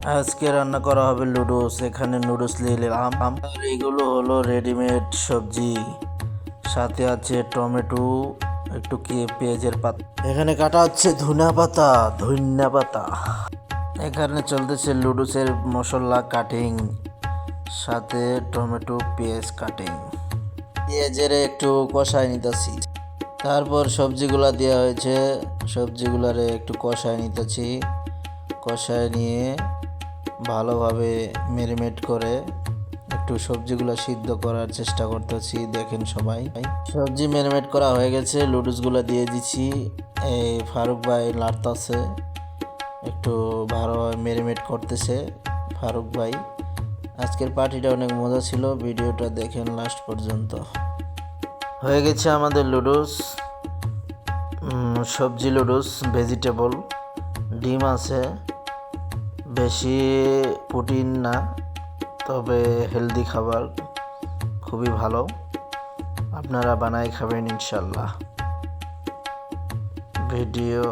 আজকে রান্না করা হবে নুডলস। এখানে নুডলস নিয়ে নিলাম। আর এগুলো হলো রেডিমেড সবজি, সাথে আছে টমেটো, একটু পেঁয়াজের পাতা। এখানে কাটা হচ্ছে ধনিয়া পাতা। এখানে চলতেছে নুডলসের মশলা কাটিং, সাথে টমেটো পেঁয়াজ কাটিং। পেঁয়াজের একটু কষায় নিতেছি, তারপর সবজিগুলা দেওয়া হয়েছে, সবজিগুলারে একটু কষায় নিতেছি। কষায় নিয়ে ভালোভাবে ম্যারিনেট করে একটু সবজিগুলো সিদ্ধ করার চেষ্টা করতেছি। দেখেন সবাই, সবজি ম্যারিনেট করা হয়ে গেছে, নুডলসগুলো দিয়ে দিচ্ছি। এই ফারুক ভাই লাড়তাছে, একটু ভালোভাবে ম্যারিনেট করতেছে ফারুক ভাই। আজকের পার্টিটা অনেক মজা ছিল, ভিডিওটা দেখেন লাস্ট পর্যন্ত। হয়ে গেছে আমাদের নুডলস, সবজি নুডলস, ভেজিটেবল, ডিম আছে, বেশি প্রোটিন না, তবে হেলদি খাবার, খুবই ভালো। আপনারা বানাই খাবেন ইনশাল্লাহ। ভিডিও